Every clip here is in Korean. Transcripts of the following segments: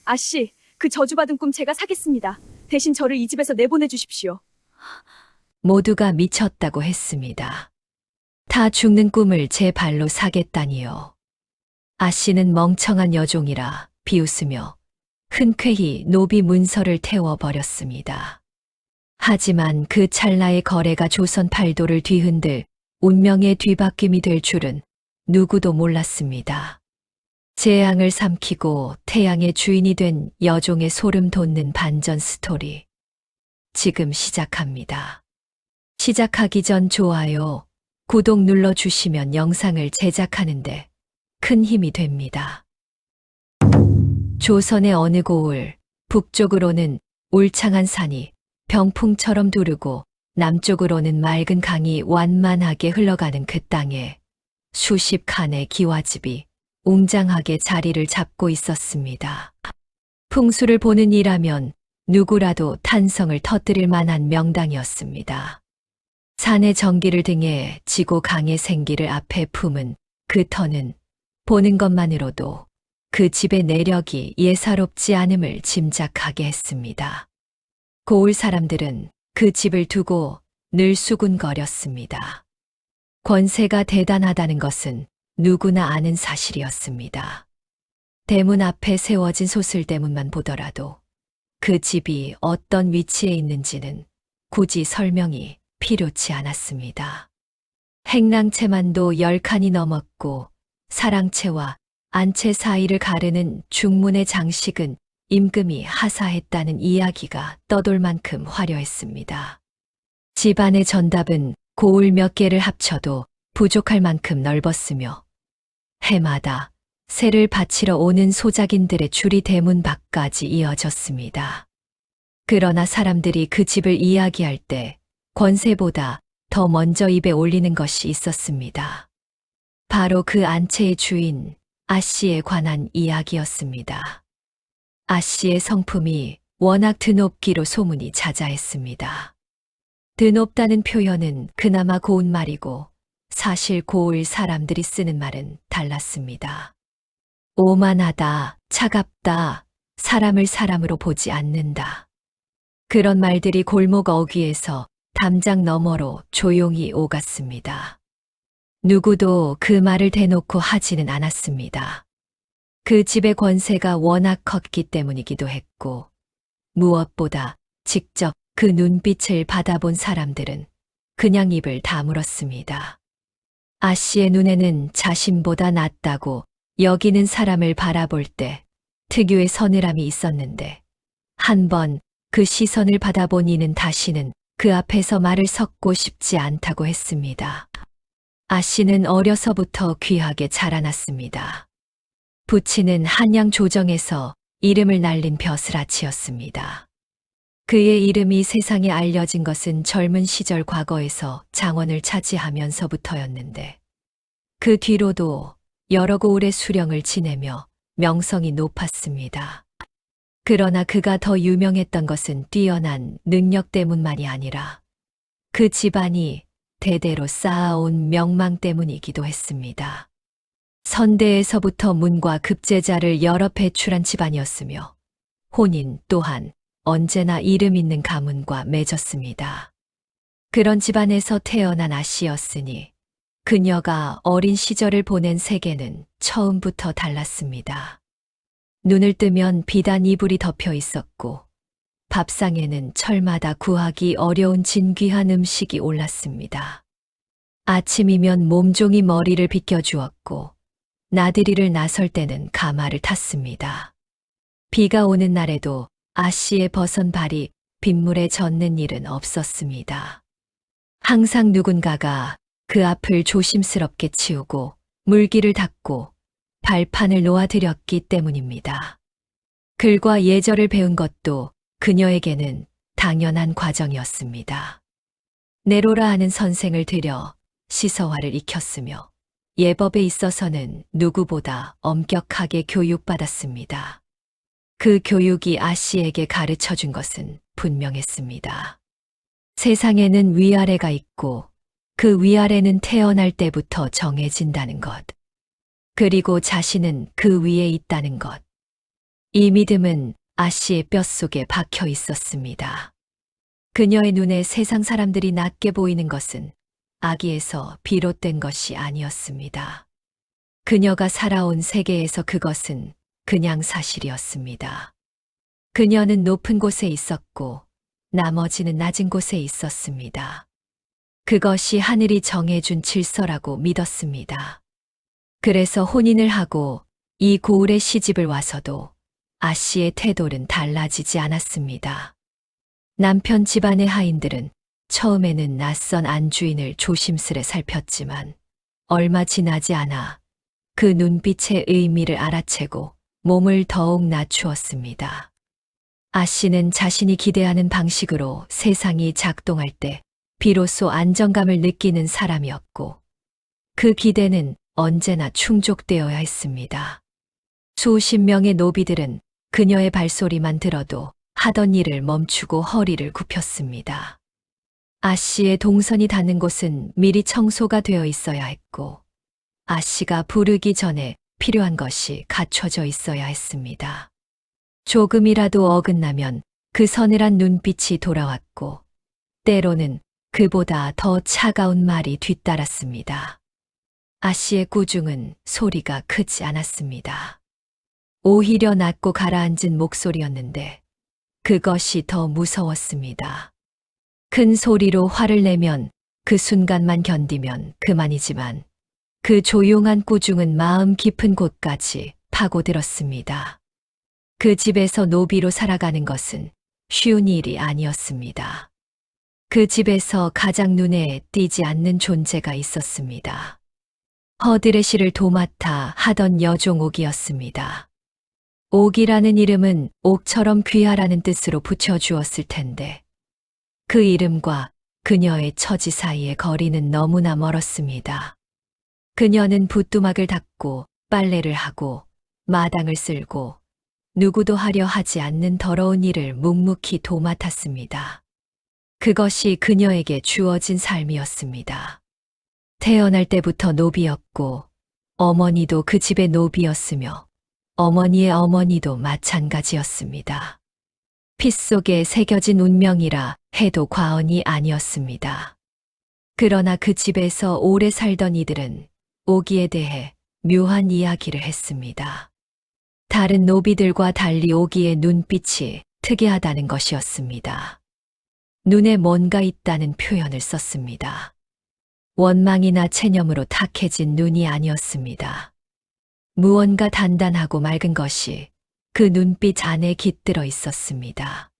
아씨, 그 저주받은 꿈 제가 사겠습니다. 대신 저를 이 집에서 내보내 주십시오. 모두가 미쳤다고 했습니다. 다 죽는 꿈을 제 발로 사겠다니요. 아씨는 멍청한 여종이라 비웃으며 흔쾌히 노비 문서를 태워버렸습니다. 하지만 그 찰나의 거래가 조선 팔도를 뒤흔들 운명의 뒤바뀜이 될 줄은 누구도 몰랐습니다. 재앙을 삼키고 태양의 주인이 된 여종의 소름 돋는 반전 스토리. 지금 시작합니다. 시작하기 전 좋아요, 구독 눌러주시면 영상을 제작하는데 큰 힘이 됩니다. 조선의 어느 고을, 북쪽으로는 울창한 산이 병풍처럼 두르고 남쪽으로는 맑은 강이 완만하게 흘러가는 그 땅에 수십 칸의 기와집이 웅장하게 자리를 잡고 있었습니다. 풍수를 보는 이라면 누구라도 탄성을 터뜨릴 만한 명당이었습니다. 산의 정기를 등에 지고 강의 생기를 앞에 품은 그 터는 보는 것만으로도 그 집의 내력이 예사롭지 않음을 짐작하게 했습니다. 고을 사람들은 그 집을 두고 늘 수군거렸습니다. 권세가 대단하다는 것은 누구나 아는 사실이었습니다. 대문 앞에 세워진 소슬대문만 보더라도 그 집이 어떤 위치에 있는지는 굳이 설명이 필요치 않았습니다. 행랑채만도 10칸이 넘었고 사랑채와 안채 사이를 가르는 중문의 장식은 임금이 하사했다는 이야기가 떠돌 만큼 화려했습니다. 집안의 전답은 고을 몇 개를 합쳐도 부족할 만큼 넓었으며 해마다 새를 바치러 오는 소작인들의 줄이 대문 밖까지 이어졌습니다. 그러나 사람들이 그 집을 이야기할 때 권세보다 더 먼저 입에 올리는 것이 있었습니다. 바로 그 안채의 주인 아씨에 관한 이야기였습니다. 아씨의 성품이 워낙 드높기로 소문이 자자했습니다. 드높다는 표현은 그나마 고운 말이고 사실 고을 사람들이 쓰는 말은 달랐습니다. 오만하다, 차갑다, 사람을 사람으로 보지 않는다. 그런 말들이 골목 어귀에서 담장 너머로 조용히 오갔습니다. 누구도 그 말을 대놓고 하지는 않았습니다. 그 집의 권세가 워낙 컸기 때문이기도 했고, 무엇보다 직접 그 눈빛을 받아본 사람들은 그냥 입을 다물었습니다. 아씨의 눈에는 자신보다 낫다고 여기는 사람을 바라볼 때 특유의 서늘함이 있었는데, 한 번 그 시선을 받아본 이는 다시는 그 앞에서 말을 섞고 싶지 않다고 했습니다. 아씨는 어려서부터 귀하게 자라났습니다. 부친은 한양 조정에서 이름을 날린 벼슬아치였습니다. 그의 이름이 세상에 알려진 것은 젊은 시절 과거에서 장원을 차지하면서부터였는데 그 뒤로도 여러 고을의 수령을 지내며 명성이 높았습니다. 그러나 그가 더 유명했던 것은 뛰어난 능력 때문만이 아니라 그 집안이 대대로 쌓아온 명망 때문이기도 했습니다. 선대에서부터 문과 급제자를 여러 배출한 집안이었으며 혼인 또한 언제나 이름 있는 가문과 맺었습니다. 그런 집안에서 태어난 아씨였으니 그녀가 어린 시절을 보낸 세계는 처음부터 달랐습니다. 눈을 뜨면 비단 이불이 덮여 있었고 밥상에는 철마다 구하기 어려운 진귀한 음식이 올랐습니다. 아침이면 몸종이 머리를 빗겨주었고 나들이를 나설 때는 가마를 탔습니다. 비가 오는 날에도 아씨의 벗은 발이 빗물에 젖는 일은 없었습니다. 항상 누군가가 그 앞을 조심스럽게 치우고 물기를 닦고 발판을 놓아드렸기 때문입니다. 글과 예절을 배운 것도 그녀에게는 당연한 과정이었습니다. 네로라 하는 선생을 들여 시서화를 익혔으며 예법에 있어서는 누구보다 엄격하게 교육받았습니다. 그 교육이 아씨에게 가르쳐 준 것은 분명했습니다. 세상에는 위아래가 있고 그 위아래는 태어날 때부터 정해진다는 것. 그리고 자신은 그 위에 있다는 것. 이 믿음은 아씨의 뼛속에 박혀 있었습니다. 그녀의 눈에 세상 사람들이 낮게 보이는 것은 악의에서 비롯된 것이 아니었습니다. 그녀가 살아온 세계에서 그것은 그냥 사실이었습니다. 그녀는 높은 곳에 있었고 나머지는 낮은 곳에 있었습니다. 그것이 하늘이 정해준 질서라고 믿었습니다. 그래서 혼인을 하고 이 고을에 시집을 와서도 아씨의 태도는 달라지지 않았습니다. 남편 집안의 하인들은 처음에는 낯선 안주인을 조심스레 살폈지만 얼마 지나지 않아 그 눈빛의 의미를 알아채고 몸을 더욱 낮추었습니다. 아씨는 자신이 기대하는 방식으로 세상이 작동할 때 비로소 안정감을 느끼는 사람이었고 그 기대는 언제나 충족되어야 했습니다. 수십 명의 노비들은 그녀의 발소리만 들어도 하던 일을 멈추고 허리를 굽혔습니다. 아씨의 동선이 닿는 곳은 미리 청소가 되어 있어야 했고 아씨가 부르기 전에 필요한 것이 갖춰져 있어야 했습니다. 조금이라도 어긋나면 그 서늘한 눈빛이 돌아왔고 때로는 그보다 더 차가운 말이 뒤따랐습니다. 아씨의 꾸중은 소리가 크지 않았습니다. 오히려 낮고 가라앉은 목소리였는데 그것이 더 무서웠습니다. 큰 소리로 화를 내면 그 순간만 견디면 그만이지만 그 조용한 꾸중은 마음 깊은 곳까지 파고들었습니다. 그 집에서 노비로 살아가는 것은 쉬운 일이 아니었습니다. 그 집에서 가장 눈에 띄지 않는 존재가 있었습니다. 허드레시를 도맡아 하던 여종 옥이었습니다. 옥이라는 이름은 옥처럼 귀하라는 뜻으로 붙여주었을 텐데 그 이름과 그녀의 처지 사이의 거리는 너무나 멀었습니다. 그녀는 붓두막을 닦고 빨래를 하고 마당을 쓸고 누구도 하려 하지 않는 더러운 일을 묵묵히 도맡았습니다. 그것이 그녀에게 주어진 삶이었습니다. 태어날 때부터 노비였고 어머니도 그 집의 노비였으며 어머니의 어머니도 마찬가지였습니다. 피 속에 새겨진 운명이라 해도 과언이 아니었습니다. 그러나 그 집에서 오래 살던 이들은 오기에 대해 묘한 이야기를 했습니다. 다른 노비들과 달리 오기의 눈빛이 특이하다는 것이었습니다. 눈에 뭔가 있다는 표현을 썼습니다. 원망이나 체념으로 탁해진 눈이 아니었습니다. 무언가 단단하고 맑은 것이 그 눈빛 안에 깃들어 있었습니다.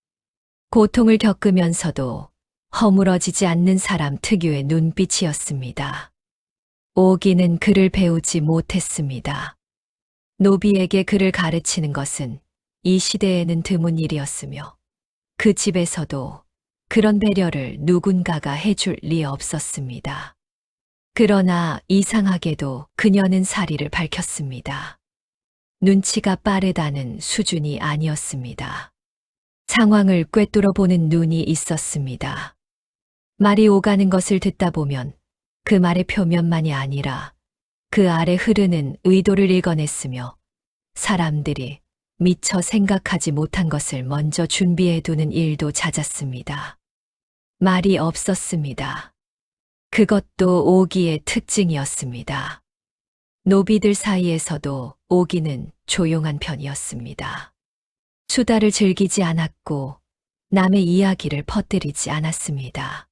고통을 겪으면서도 허물어지지 않는 사람 특유의 눈빛이었습니다. 오기는 글을 배우지 못했습니다. 노비에게 글을 가르치는 것은 이 시대에는 드문 일이었으며 그 집에서도 그런 배려를 누군가가 해줄 리 없었습니다. 그러나 이상하게도 그녀는 사리를 밝혔습니다. 눈치가 빠르다는 수준이 아니었습니다. 상황을 꿰뚫어 보는 눈이 있었습니다. 말이 오가는 것을 듣다 보면 그 말의 표면만이 아니라 그 아래 흐르는 의도를 읽어냈으며 사람들이 미처 생각하지 못한 것을 먼저 준비해두는 일도 잦았습니다. 말이 없었습니다. 그것도 오기의 특징이었습니다. 노비들 사이에서도 오기는 조용한 편이었습니다. 수다를 즐기지 않았고 남의 이야기를 퍼뜨리지 않았습니다.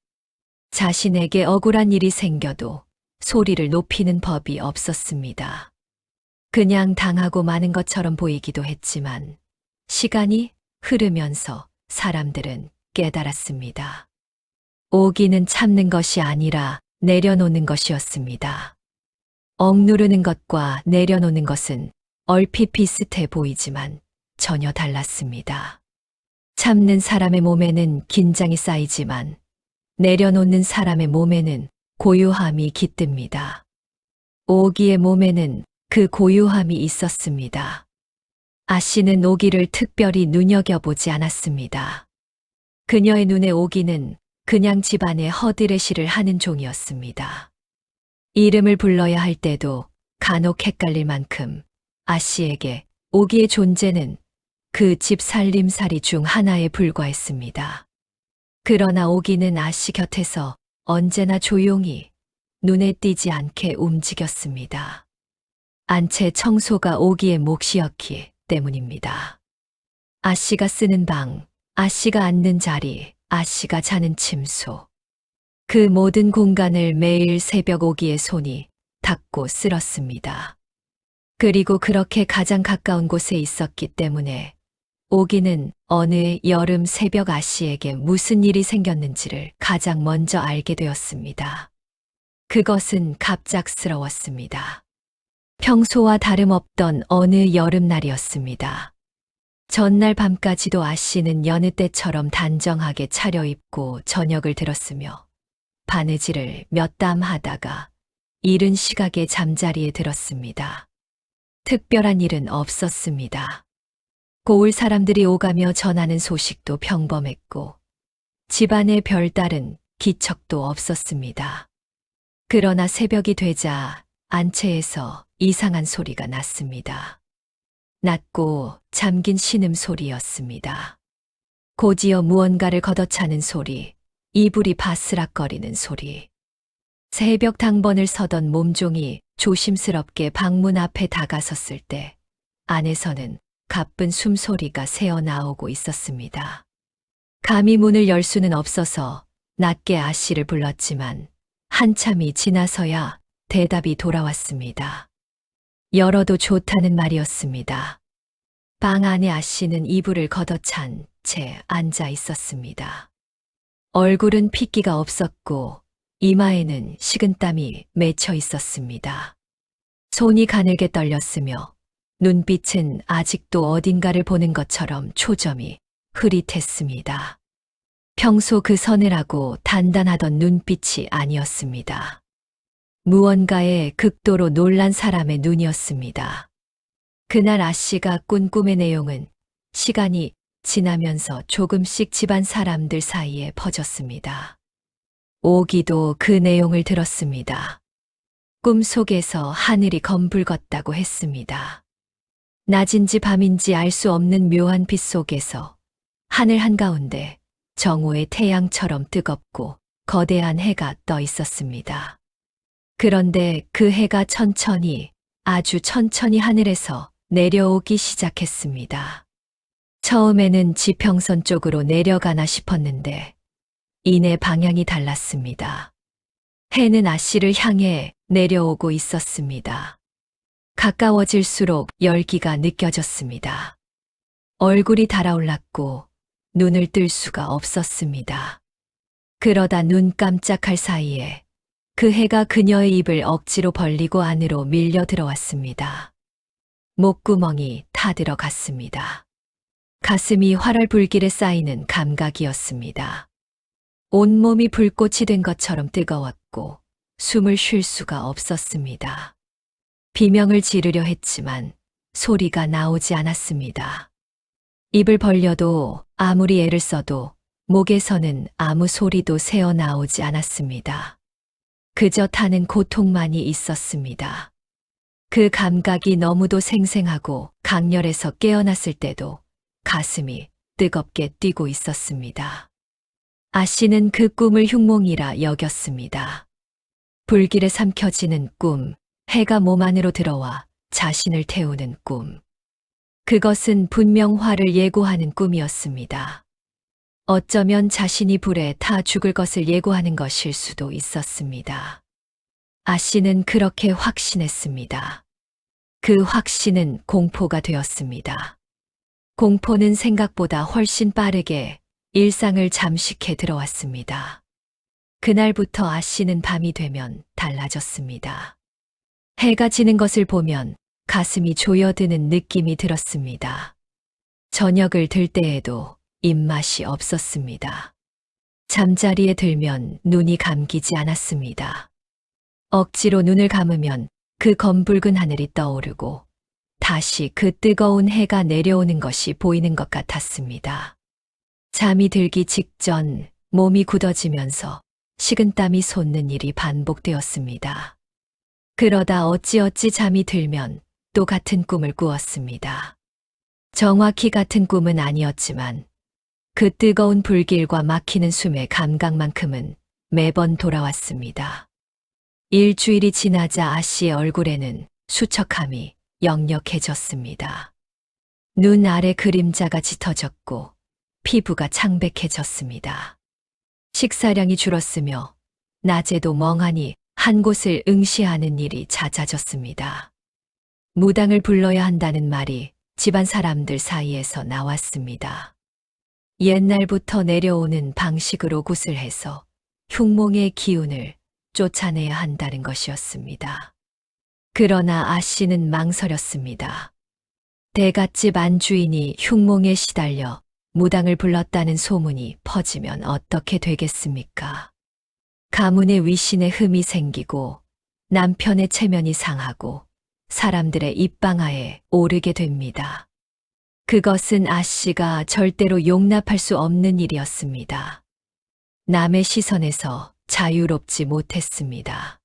자신에게 억울한 일이 생겨도 소리를 높이는 법이 없었습니다. 그냥 당하고 마는 것처럼 보이기도 했지만 시간이 흐르면서 사람들은 깨달았습니다. 오기는 참는 것이 아니라 내려놓는 것이었습니다. 억누르는 것과 내려놓는 것은 얼핏 비슷해 보이지만 전혀 달랐습니다. 참는 사람의 몸에는 긴장이 쌓이지만 내려놓는 사람의 몸에는 고요함이 깃듭니다. 오기의 몸에는 그 고요함이 있었습니다. 아씨는 오기를 특별히 눈여겨보지 않았습니다. 그녀의 눈에 오기는 그냥 집안의 허드레시를 하는 종이었습니다. 이름을 불러야 할 때도 간혹 헷갈릴 만큼 아씨에게 오기의 존재는 그 집 살림살이 중 하나에 불과했습니다. 그러나 오기는 아씨 곁에서 언제나 조용히 눈에 띄지 않게 움직였습니다. 안채 청소가 오기의 몫이었기 때문입니다. 아씨가 쓰는 방, 아씨가 앉는 자리, 아씨가 자는 침소. 그 모든 공간을 매일 새벽 오기의 손이 닦고 쓸었습니다. 그리고 그렇게 가장 가까운 곳에 있었기 때문에 오기는 어느 여름 새벽 아씨에게 무슨 일이 생겼는지를 가장 먼저 알게 되었습니다. 그것은 갑작스러웠습니다. 평소와 다름없던 어느 여름날이었습니다. 전날 밤까지도 아씨는 여느 때처럼 단정하게 차려입고 저녁을 들었으며 바느질을 몇 담 하다가 이른 시각에 잠자리에 들었습니다. 특별한 일은 없었습니다. 고을 사람들이 오가며 전하는 소식도 평범했고 집안에 별다른 기척도 없었습니다. 그러나 새벽이 되자 안채에서 이상한 소리가 났습니다. 낮고 잠긴 신음소리였습니다. 곧이어 무언가를 걷어차는 소리, 이불이 바스락거리는 소리. 새벽 당번을 서던 몸종이 조심스럽게 방문 앞에 다가섰을 때 안에서는 가쁜 숨소리가 새어나오고 있었습니다. 감히 문을 열 수는 없어서 낮게 아씨를 불렀지만 한참이 지나서야 대답이 돌아왔습니다. 열어도 좋다는 말이었습니다. 방 안에 아씨는 이불을 걷어찬 채 앉아 있었습니다. 얼굴은 핏기가 없었고 이마에는 식은땀이 맺혀 있었습니다. 손이 가늘게 떨렸으며 눈빛은 아직도 어딘가를 보는 것처럼 초점이 흐릿했습니다. 평소 그 서늘하고 단단하던 눈빛이 아니었습니다. 무언가에 극도로 놀란 사람의 눈이었습니다. 그날 아씨가 꾼 꿈의 내용은 시간이 지나면서 조금씩 집안 사람들 사이에 퍼졌습니다. 오기도 그 내용을 들었습니다. 꿈속에서 하늘이 검붉었다고 했습니다. 낮인지 밤인지 알 수 없는 묘한 빛 속에서 하늘 한가운데 정오의 태양처럼 뜨겁고 거대한 해가 떠 있었습니다. 그런데 그 해가 천천히, 아주 천천히 하늘에서 내려오기 시작했습니다. 처음에는 지평선 쪽으로 내려가나 싶었는데 이내 방향이 달랐습니다. 해는 아씨를 향해 내려오고 있었습니다. 가까워질수록 열기가 느껴졌습니다. 얼굴이 달아올랐고 눈을 뜰 수가 없었습니다. 그러다 눈 깜짝할 사이에 그 해가 그녀의 입을 억지로 벌리고 안으로 밀려 들어왔습니다. 목구멍이 타들어갔습니다. 가슴이 활활 불길에 쌓이는 감각이었습니다. 온몸이 불꽃이 된 것처럼 뜨거웠고 숨을 쉴 수가 없었습니다. 비명을 지르려 했지만 소리가 나오지 않았습니다. 입을 벌려도 아무리 애를 써도 목에서는 아무 소리도 새어나오지 않았습니다. 그저 타는 고통만이 있었습니다. 그 감각이 너무도 생생하고 강렬해서 깨어났을 때도 가슴이 뜨겁게 뛰고 있었습니다. 아씨는 그 꿈을 흉몽이라 여겼습니다. 불길에 삼켜지는 꿈, 해가 몸 안으로 들어와 자신을 태우는 꿈. 그것은 분명 화를 예고하는 꿈이었습니다. 어쩌면 자신이 불에 타 죽을 것을 예고하는 것일 수도 있었습니다. 아씨는 그렇게 확신했습니다. 그 확신은 공포가 되었습니다. 공포는 생각보다 훨씬 빠르게 일상을 잠식해 들어왔습니다. 그날부터 아씨는 밤이 되면 달라졌습니다. 해가 지는 것을 보면 가슴이 조여드는 느낌이 들었습니다. 저녁을 들 때에도 입맛이 없었습니다. 잠자리에 들면 눈이 감기지 않았습니다. 억지로 눈을 감으면 그 검붉은 하늘이 떠오르고 다시 그 뜨거운 해가 내려오는 것이 보이는 것 같았습니다. 잠이 들기 직전 몸이 굳어지면서 식은땀이 솟는 일이 반복되었습니다. 그러다 어찌어찌 잠이 들면 또 같은 꿈을 꾸었습니다. 정확히 같은 꿈은 아니었지만 그 뜨거운 불길과 막히는 숨의 감각만큼은 매번 돌아왔습니다. 일주일이 지나자 아씨의 얼굴에는 수척함이 역력해졌습니다. 눈 아래 그림자가 짙어졌고 피부가 창백해졌습니다. 식사량이 줄었으며 낮에도 멍하니 한 곳을 응시하는 일이 잦아졌습니다. 무당을 불러야 한다는 말이 집안 사람들 사이에서 나왔습니다. 옛날부터 내려오는 방식으로 굿을 해서 흉몽의 기운을 쫓아내야 한다는 것이었습니다. 그러나 아씨는 망설였습니다. 대갓집 안주인이 흉몽에 시달려 무당을 불렀다는 소문이 퍼지면 어떻게 되겠습니까? 가문의 위신에 흠이 생기고 남편의 체면이 상하고 사람들의 입방아에 오르게 됩니다. 그것은 아씨가 절대로 용납할 수 없는 일이었습니다. 남의 시선에서 자유롭지 못했습니다.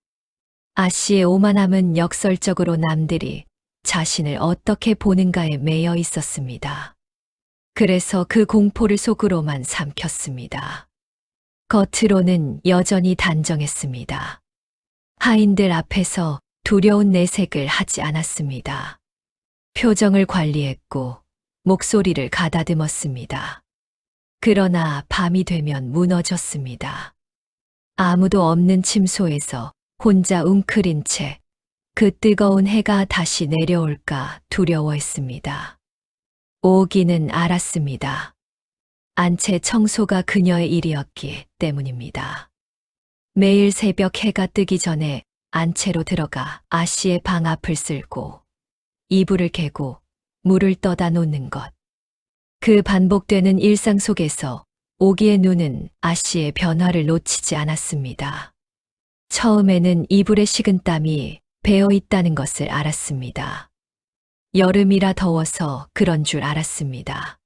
아씨의 오만함은 역설적으로 남들이 자신을 어떻게 보는가에 매여 있었습니다. 그래서 그 공포를 속으로만 삼켰습니다. 겉으로는 여전히 단정했습니다. 하인들 앞에서 두려운 내색을 하지 않았습니다. 표정을 관리했고 목소리를 가다듬었습니다. 그러나 밤이 되면 무너졌습니다. 아무도 없는 침소에서 혼자 웅크린 채 그 뜨거운 해가 다시 내려올까 두려워했습니다. 오기는 알았습니다. 안채 청소가 그녀의 일이었기 때문입니다. 매일 새벽 해가 뜨기 전에 안채로 들어가 아씨의 방 앞을 쓸고 이불을 개고 물을 떠다 놓는 것. 그 반복되는 일상 속에서 오기의 눈은 아씨의 변화를 놓치지 않았습니다. 처음에는 이불에 식은 땀이 배어 있다는 것을 알았습니다. 여름이라 더워서 그런 줄 알았습니다.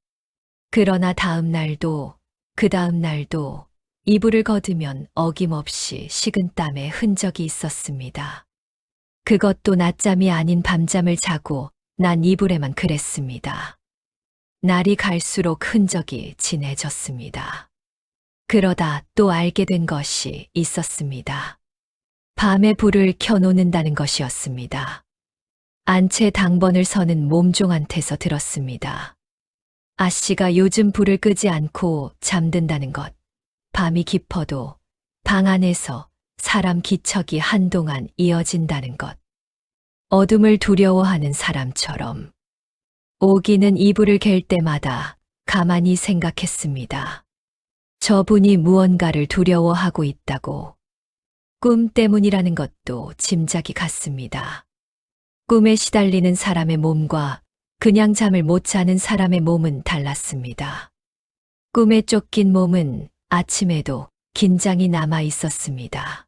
그러나 다음 날도 그 다음 날도 이불을 걷으면 어김없이 식은 땀의 흔적이 있었습니다. 그것도 낮잠이 아닌 밤잠을 자고 난 이불에만 그랬습니다. 날이 갈수록 흔적이 진해졌습니다. 그러다 또 알게 된 것이 있었습니다. 밤에 불을 켜놓는다는 것이었습니다. 안채 당번을 서는 몸종한테서 들었습니다. 아씨가 요즘 불을 끄지 않고 잠든다는 것, 밤이 깊어도 방 안에서 사람 기척이 한동안 이어진다는 것, 어둠을 두려워하는 사람처럼. 오기는 이불을 갤 때마다 가만히 생각했습니다. 저분이 무언가를 두려워하고 있다고. 꿈 때문이라는 것도 짐작이 갔습니다. 꿈에 시달리는 사람의 몸과 그냥 잠을 못 자는 사람의 몸은 달랐습니다. 꿈에 쫓긴 몸은 아침에도 긴장이 남아 있었습니다.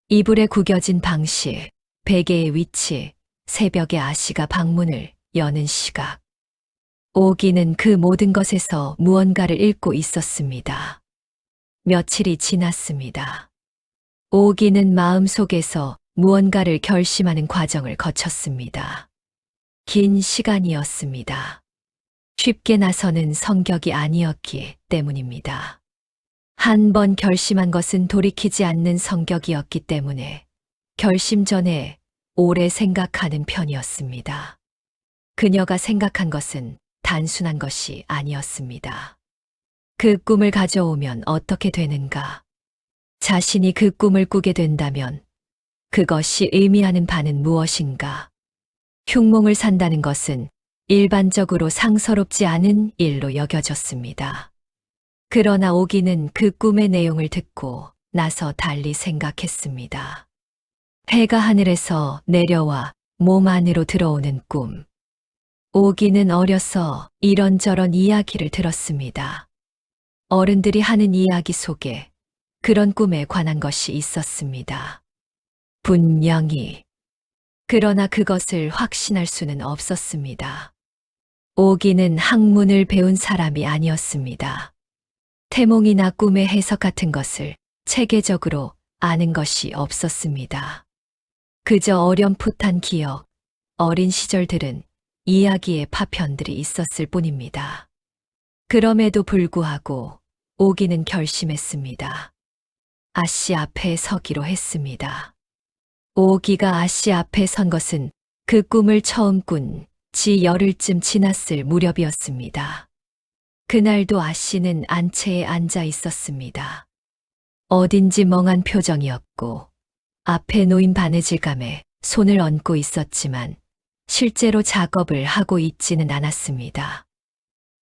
이불에 구겨진 방식, 베개의 위치, 새벽에 아씨가 방문을 여는 시각. 오기는 그 모든 것에서 무언가를 읽고 있었습니다. 며칠이 지났습니다. 오기는 마음속에서 무언가를 결심하는 과정을 거쳤습니다. 긴 시간이었습니다. 쉽게 나서는 성격이 아니었기 때문입니다. 한 번 결심한 것은 돌이키지 않는 성격이었기 때문에 결심 전에 오래 생각하는 편이었습니다. 그녀가 생각한 것은 단순한 것이 아니었습니다. 그 꿈을 가져오면 어떻게 되는가? 자신이 그 꿈을 꾸게 된다면 그것이 의미하는 바는 무엇인가? 흉몽을 산다는 것은 일반적으로 상서롭지 않은 일로 여겨졌습니다. 그러나 오기는 그 꿈의 내용을 듣고 나서 달리 생각했습니다. 해가 하늘에서 내려와 몸 안으로 들어오는 꿈. 오기는 어려서 이런저런 이야기를 들었습니다. 어른들이 하는 이야기 속에 그런 꿈에 관한 것이 있었습니다. 분명히. 그러나 그것을 확신할 수는 없었습니다. 오기는 학문을 배운 사람이 아니었습니다. 태몽이나 꿈의 해석 같은 것을 체계적으로 아는 것이 없었습니다. 그저 어렴풋한 기억, 어린 시절들은 이야기의 파편들이 있었을 뿐입니다. 그럼에도 불구하고 오기는 결심했습니다. 아씨 앞에 서기로 했습니다. 오기가 아씨 앞에 선 것은 그 꿈을 처음 꾼 지 열흘쯤 지났을 무렵이었습니다. 그날도 아씨는 안채에 앉아 있었습니다. 어딘지 멍한 표정이었고 앞에 놓인 바느질감에 손을 얹고 있었지만 실제로 작업을 하고 있지는 않았습니다.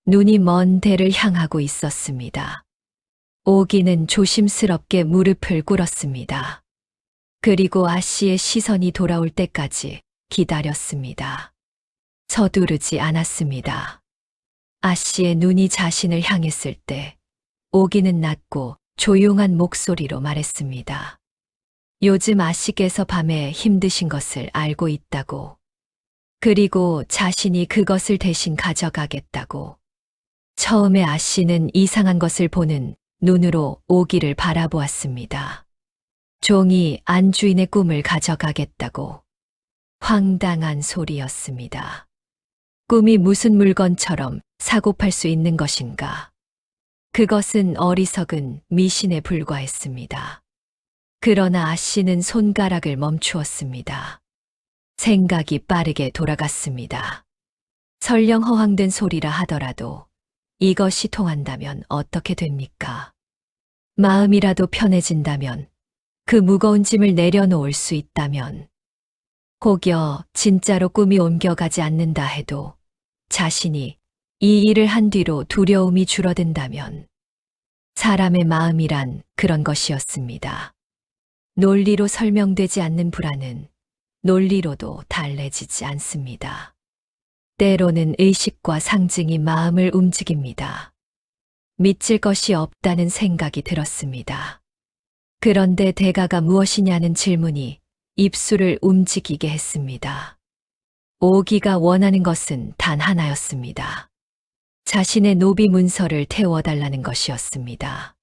눈이 먼 대를 향하고 있었습니다. 오기는 조심스럽게 무릎을 꿇었습니다. 그리고 아씨의 시선이 돌아올 때까지 기다렸습니다. 서두르지 않았습니다. 아씨의 눈이 자신을 향했을 때 오기는 낮고 조용한 목소리로 말했습니다. 요즘 아씨께서 밤에 힘드신 것을 알고 있다고. 그리고 자신이 그것을 대신 가져가겠다고. 처음에 아씨는 이상한 것을 보는 눈으로 오기를 바라보았습니다. 종이 안주인의 꿈을 가져가겠다고. 황당한 소리였습니다. 꿈이 무슨 물건처럼 사고 팔 수 있는 것인가? 그것은 어리석은 미신에 불과했습니다. 그러나 아씨는 손가락을 멈추었습니다. 생각이 빠르게 돌아갔습니다. 설령 허황된 소리라 하더라도 이것이 통한다면 어떻게 됩니까? 마음이라도 편해진다면, 그 무거운 짐을 내려놓을 수 있다면, 혹여 진짜로 꿈이 옮겨가지 않는다 해도 자신이 이 일을 한 뒤로 두려움이 줄어든다면, 사람의 마음이란 그런 것이었습니다. 논리로 설명되지 않는 불안은 논리로도 달래지지 않습니다. 때로는 의식과 상징이 마음을 움직입니다. 믿질 것이 없다는 생각이 들었습니다. 그런데 대가가 무엇이냐는 질문이 입술을 움직이게 했습니다. 오기가 원하는 것은 단 하나였습니다. 자신의 노비 문서를 태워달라는 것이었습니다.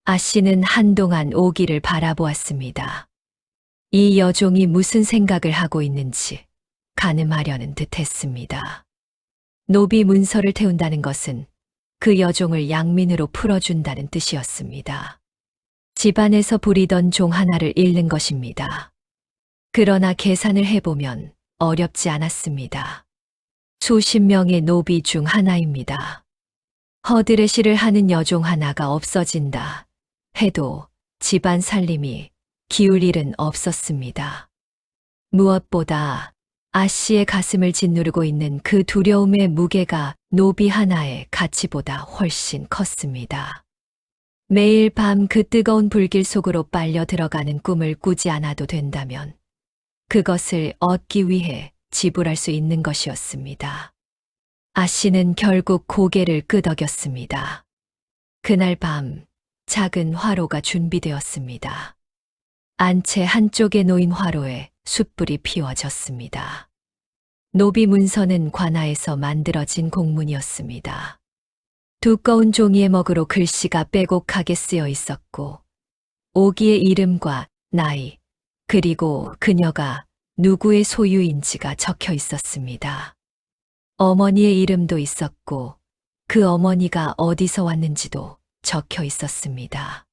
아씨는 한동안 오기를 바라보았습니다. 이 여종이 무슨 생각을 하고 있는지 가늠하려는 듯 했습니다. 노비 문서를 태운다는 것은 그 여종을 양민으로 풀어준다는 뜻이었습니다. 집안에서 부리던 종 하나를 잃는 것입니다. 그러나 계산을 해보면 어렵지 않았습니다. 수십 명의 노비 중 하나입니다. 허드레시를 하는 여종 하나가 없어진다 해도 집안 살림이 기울 일은 없었습니다. 무엇보다 아씨의 가슴을 짓누르고 있는 그 두려움의 무게가 노비 하나의 가치보다 훨씬 컸습니다. 매일 밤 그 뜨거운 불길 속으로 빨려 들어가는 꿈을 꾸지 않아도 된다면 그것을 얻기 위해 지불할 수 있는 것이었습니다. 아씨는 결국 고개를 끄덕였습니다. 그날 밤 작은 화로가 준비되었습니다. 안채 한쪽에 놓인 화로에 숯불이 피워졌습니다. 노비 문서는 관아에서 만들어진 공문이었습니다. 두꺼운 종이에 먹으로 글씨가 빼곡하게 쓰여 있었고 오기의 이름과 나이 그리고 그녀가 누구의 소유인지가 적혀 있었습니다. 어머니의 이름도 있었고 그 어머니가 어디서 왔는지도 적혀 있었습니다.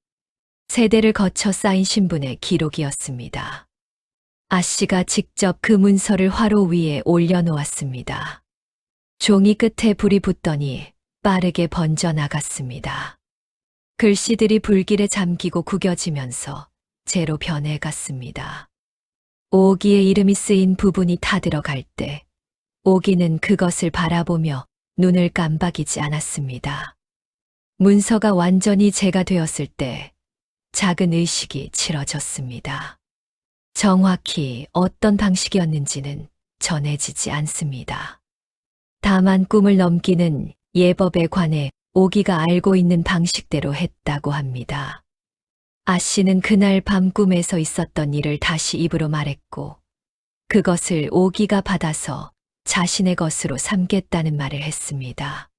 세대를 거쳐 쌓인 신분의 기록이었습니다. 아씨가 직접 그 문서를 화로 위에 올려놓았습니다. 종이 끝에 불이 붙더니 빠르게 번져나갔습니다. 글씨들이 불길에 잠기고 구겨지면서 재로 변해갔습니다. 오기의 이름이 쓰인 부분이 타들어갈 때 오기는 그것을 바라보며 눈을 깜박이지 않았습니다. 문서가 완전히 재가 되었을 때 작은 의식이 치러졌습니다. 정확히 어떤 방식이었는지는 전해지지 않습니다. 다만 꿈을 넘기는 예법에 관해 오기가 알고 있는 방식대로 했다고 합니다. 아씨는 그날 밤 꿈에서 있었던 일을 다시 입으로 말했고 그것을 오기가 받아서 자신의 것으로 삼겠다는 말을 했습니다.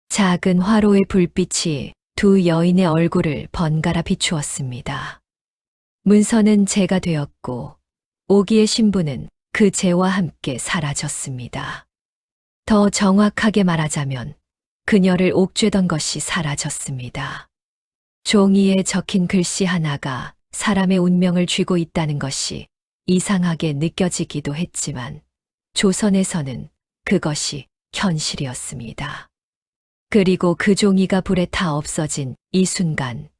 작은 화로의 불빛이 두 여인의 얼굴을 번갈아 비추었습니다. 문서는 재가 되었고 오기의 신부는 그 재와 함께 사라졌습니다. 더 정확하게 말하자면 그녀를 옥죄던 것이 사라졌습니다. 종이에 적힌 글씨 하나가 사람의 운명을 쥐고 있다는 것이 이상하게 느껴지기도 했지만 조선에서는 그것이 현실이었습니다. 그리고 그 종이가 불에 타 없어진 이 순간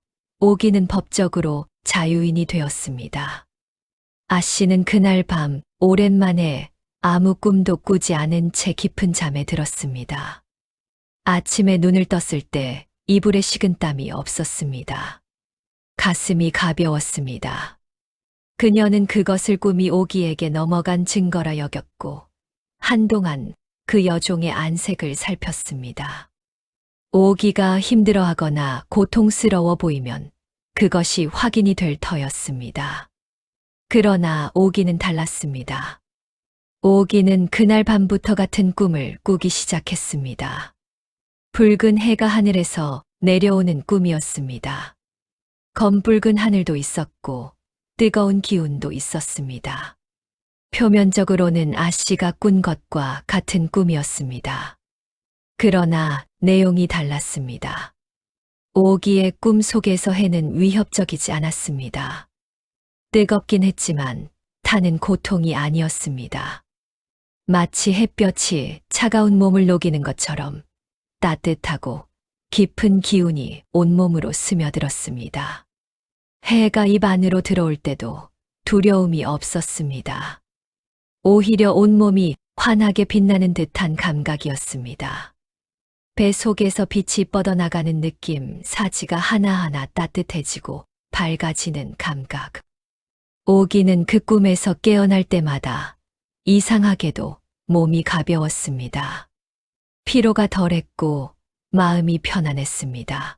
오기는 법적으로 자유인이 되었습니다. 아 씨는 그날 밤 오랜만에 아무 꿈도 꾸지 않은 채 깊은 잠에 들었습니다. 아침에 눈을 떴을 때 이불에 식은땀이 없었습니다. 가슴이 가벼웠습니다. 그녀는 그것을 꿈이 오기에게 넘어간 증거라 여겼고 한동안 그 여종의 안색을 살폈습니다. 오기가 힘들어하거나 고통스러워 보이면 그것이 확인이 될 터였습니다. 그러나 오기는 달랐습니다. 오기는 그날 밤부터 같은 꿈을 꾸기 시작했습니다. 붉은 해가 하늘에서 내려오는 꿈이었습니다. 검붉은 하늘도 있었고 뜨거운 기운도 있었습니다. 표면적으로는 아 씨가 꾼 것과 같은 꿈이었습니다. 그러나 내용이 달랐습니다. 오기의 꿈 속에서 해는 위협적이지 않았습니다. 뜨겁긴 했지만 타는 고통이 아니었습니다. 마치 햇볕이 차가운 몸을 녹이는 것처럼 따뜻하고 깊은 기운이 온몸으로 스며들었습니다. 해가 입 안으로 들어올 때도 두려움이 없었습니다. 오히려 온몸이 환하게 빛나는 듯한 감각이었습니다. 배 속에서 빛이 뻗어나가는 느낌, 사지가 하나하나 따뜻해지고 밝아지는 감각. 오기는 그 꿈에서 깨어날 때마다 이상하게도 몸이 가벼웠습니다. 피로가 덜했고 마음이 편안했습니다.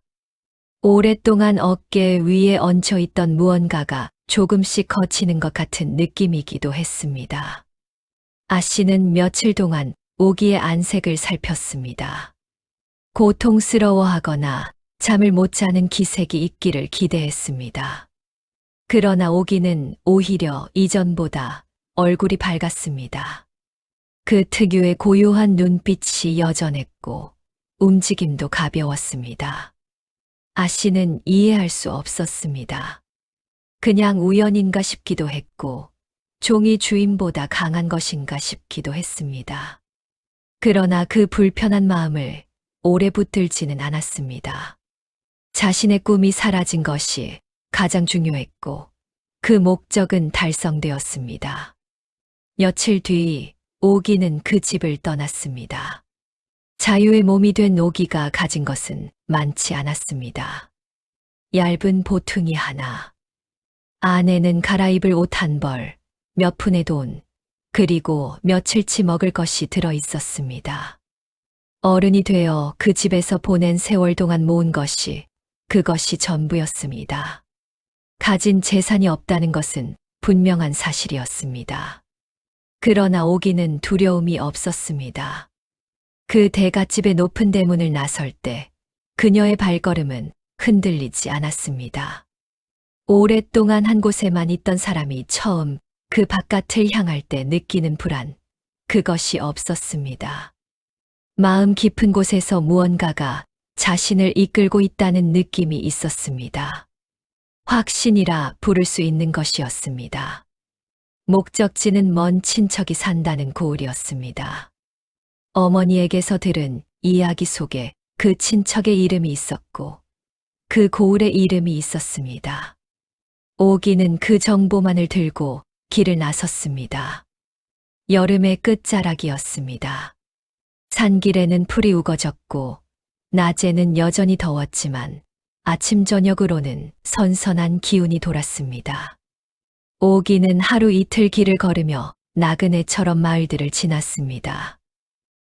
오랫동안 어깨 위에 얹혀 있던 무언가가 조금씩 거치는 것 같은 느낌이기도 했습니다. 아 씨는 며칠 동안 오기의 안색을 살폈습니다. 고통스러워하거나 잠을 못 자는 기색이 있기를 기대했습니다. 그러나 오기는 오히려 이전보다 얼굴이 밝았습니다. 그 특유의 고요한 눈빛이 여전했고 움직임도 가벼웠습니다. 아 씨는 이해할 수 없었습니다. 그냥 우연인가 싶기도 했고 종이 주인보다 강한 것인가 싶기도 했습니다. 그러나 그 불편한 마음을 오래 붙들지는 않았습니다. 자신의 꿈이 사라진 것이 가장 중요했고 그 목적은 달성되었습니다. 며칠 뒤 오기는 그 집을 떠났습니다. 자유의 몸이 된 오기가 가진 것은 많지 않았습니다. 얇은 보퉁이 하나, 안에는 갈아입을 옷 한 벌, 몇 푼의 돈, 그리고 며칠치 먹을 것이 들어 있었습니다. 어른이 되어 그 집에서 보낸 세월 동안 모은 것이 그것이 전부였습니다. 가진 재산이 없다는 것은 분명한 사실이었습니다. 그러나 오기는 두려움이 없었습니다. 그 대갓집의 높은 대문을 나설 때 그녀의 발걸음은 흔들리지 않았습니다. 오랫동안 한 곳에만 있던 사람이 처음 그 바깥을 향할 때 느끼는 불안, 그것이 없었습니다. 마음 깊은 곳에서 무언가가 자신을 이끌고 있다는 느낌이 있었습니다. 확신이라 부를 수 있는 것이었습니다. 목적지는 먼 친척이 산다는 고을이었습니다. 어머니에게서 들은 이야기 속에 그 친척의 이름이 있었고 그 고을의 이름이 있었습니다. 오기는 그 정보만을 들고 길을 나섰습니다. 여름의 끝자락이었습니다. 산길에는 풀이 우거졌고 낮에는 여전히 더웠지만 아침 저녁으로는 선선한 기운이 돌았습니다. 오기는 하루 이틀 길을 걸으며 나그네처럼 마을들을 지났습니다.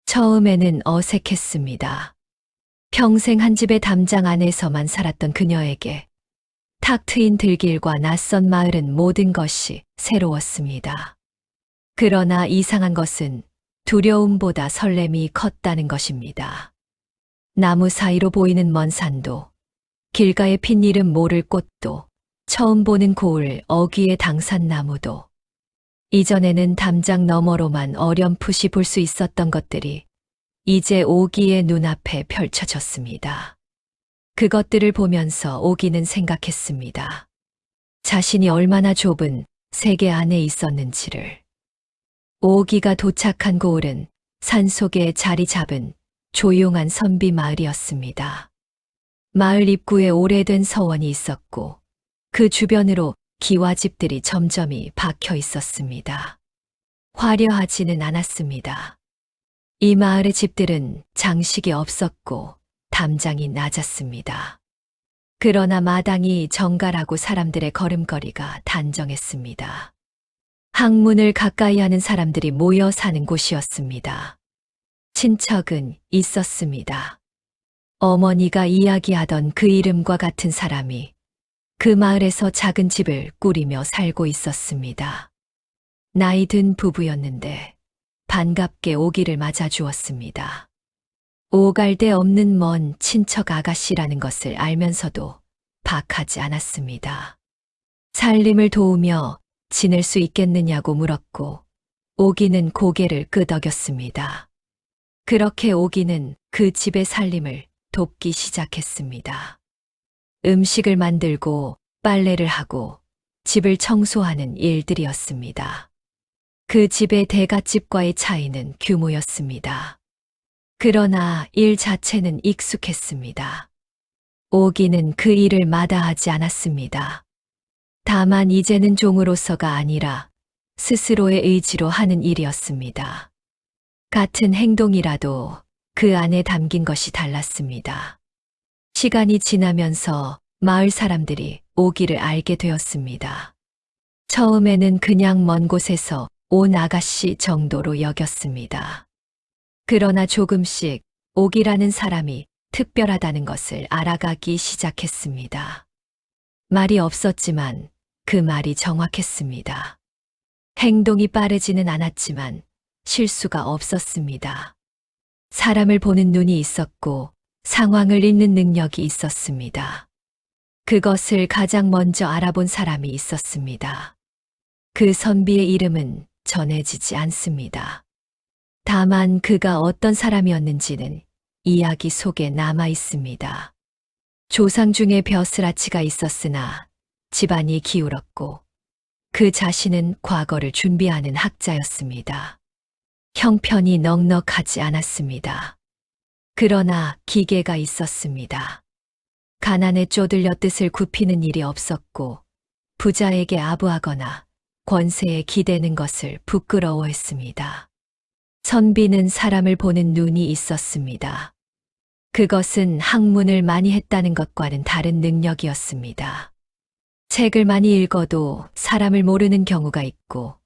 처음에는 어색했습니다. 평생 한 집의 담장 안에서만 살았던 그녀에게 탁 트인 들길과 낯선 마을은 모든 것이 새로웠습니다. 그러나 이상한 것은 두려움보다 설렘이 컸다는 것입니다. 나무 사이로 보이는 먼 산도, 길가에 핀 이름 모를 꽃도, 처음 보는 고을 어귀의 당산나무도, 이전에는 담장 너머로만 어렴풋이 볼 수 있었던 것들이 이제 오기의 눈앞에 펼쳐졌습니다. 그것들을 보면서 오기는 생각했습니다. 자신이 얼마나 좁은 세계 안에 있었는지를. 오기가 도착한 고을은 산속에 자리 잡은 조용한 선비 마을이었습니다. 마을 입구에 오래된 서원이 있었고 그 주변으로 기와집들이 점점이 박혀 있었습니다. 화려하지는 않았습니다. 이 마을의 집들은 장식이 없었고 담장이 낮았습니다. 그러나 마당이 정갈하고 사람들의 걸음걸이가 단정했습니다. 학문을 가까이 하는 사람들이 모여 사는 곳이었습니다. 친척은 있었습니다. 어머니가 이야기하던 그 이름과 같은 사람이 그 마을에서 작은 집을 꾸리며 살고 있었습니다. 나이 든 부부였는데 반갑게 오기를 맞아주었습니다. 오갈 데 없는 먼 친척 아가씨라는 것을 알면서도 박하지 않았습니다. 살림을 도우며 지낼 수 있겠느냐고 물었고 오기는 고개를 끄덕였습니다. 그렇게 오기는 그 집의 살림을 돕기 시작했습니다. 음식을 만들고 빨래를 하고 집을 청소하는 일들이었습니다. 그 집의 대갓집과의 차이는 규모였습니다. 그러나 일 자체는 익숙했습니다. 오기는 그 일을 마다하지 않았습니다. 다만 이제는 종으로서가 아니라 스스로의 의지로 하는 일이었습니다. 같은 행동이라도 그 안에 담긴 것이 달랐습니다. 시간이 지나면서 마을 사람들이 오기를 알게 되었습니다. 처음에는 그냥 먼 곳에서 온 아가씨 정도로 여겼습니다. 그러나 조금씩 오기라는 사람이 특별하다는 것을 알아가기 시작했습니다. 말이 없었지만 그 말이 정확했습니다. 행동이 빠르지는 않았지만 실수가 없었습니다. 사람을 보는 눈이 있었고 상황을 읽는 능력이 있었습니다. 그것을 가장 먼저 알아본 사람이 있었습니다. 그 선비의 이름은 전해지지 않습니다. 다만 그가 어떤 사람이었는지는 이야기 속에 남아 있습니다. 조상 중에 벼슬아치가 있었으나 집안이 기울었고 그 자신은 과거를 준비하는 학자였습니다. 형편이 넉넉하지 않았습니다. 그러나 기계가 있었습니다. 가난에 쪼들려 뜻을 굽히는 일이 없었고 부자에게 아부하거나 권세에 기대는 것을 부끄러워했습니다. 선비는 사람을 보는 눈이 있었습니다. 그것은 학문을 많이 했다는 것과는 다른 능력이었습니다. 책을 많이 읽어도 사람을 모르는 경우가 있고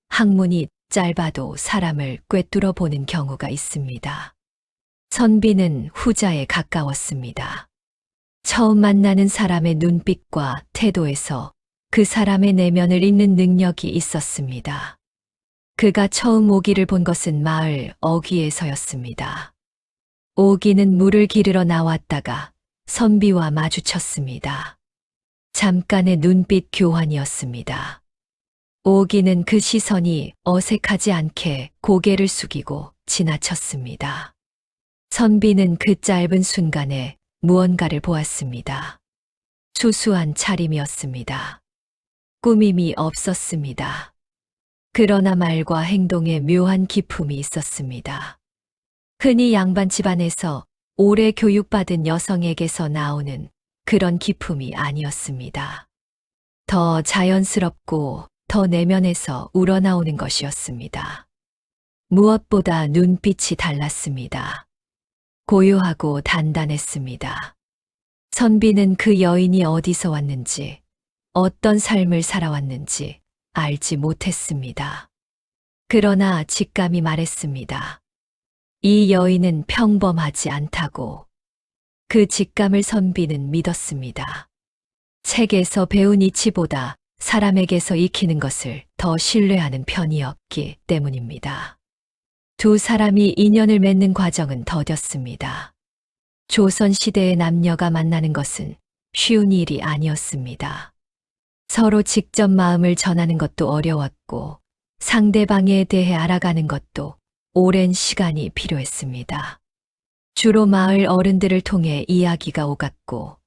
학문이 짧아도 사람을 꿰뚫어 보는 경우가 있습니다. 선비는 후자에 가까웠습니다. 처음 만나는 사람의 눈빛과 태도에서 그 사람의 내면을 읽는 능력이 있었습니다. 그가 처음 오기를 본 것은 마을 어귀에서였습니다. 오기는 물을 기르러 나왔다가 선비와 마주쳤습니다. 잠깐의 눈빛 교환이었습니다. 오기는 그 시선이 어색하지 않게 고개를 숙이고 지나쳤습니다. 선비는 그 짧은 순간에 무언가를 보았습니다. 수수한 차림이었습니다. 꾸밈이 없었습니다. 그러나 말과 행동에 묘한 기품이 있었습니다. 흔히 양반 집안에서 오래 교육받은 여성에게서 나오는 그런 기품이 아니었습니다. 더 자연스럽고 더 내면에서 우러나오는 것이었습니다. 무엇보다 눈빛이 달랐습니다. 고요하고 단단했습니다. 선비는 그 여인이 어디서 왔는지, 어떤 삶을 살아왔는지 알지 못했습니다. 그러나 직감이 말했습니다. 이 여인은 평범하지 않다고. 그 직감을 선비는 믿었습니다. 책에서 배운 이치보다 사람에게서 익히는 것을 더 신뢰하는 편이었기 때문입니다. 두 사람이 인연을 맺는 과정은 더뎠습니다. 조선시대의 남녀가 만나는 것은 쉬운 일이 아니었습니다. 서로 직접 마음을 전하는 것도 어려웠고 상대방에 대해 알아가는 것도 오랜 시간이 필요했습니다. 주로 마을 어른들을 통해 이야기가 오갔고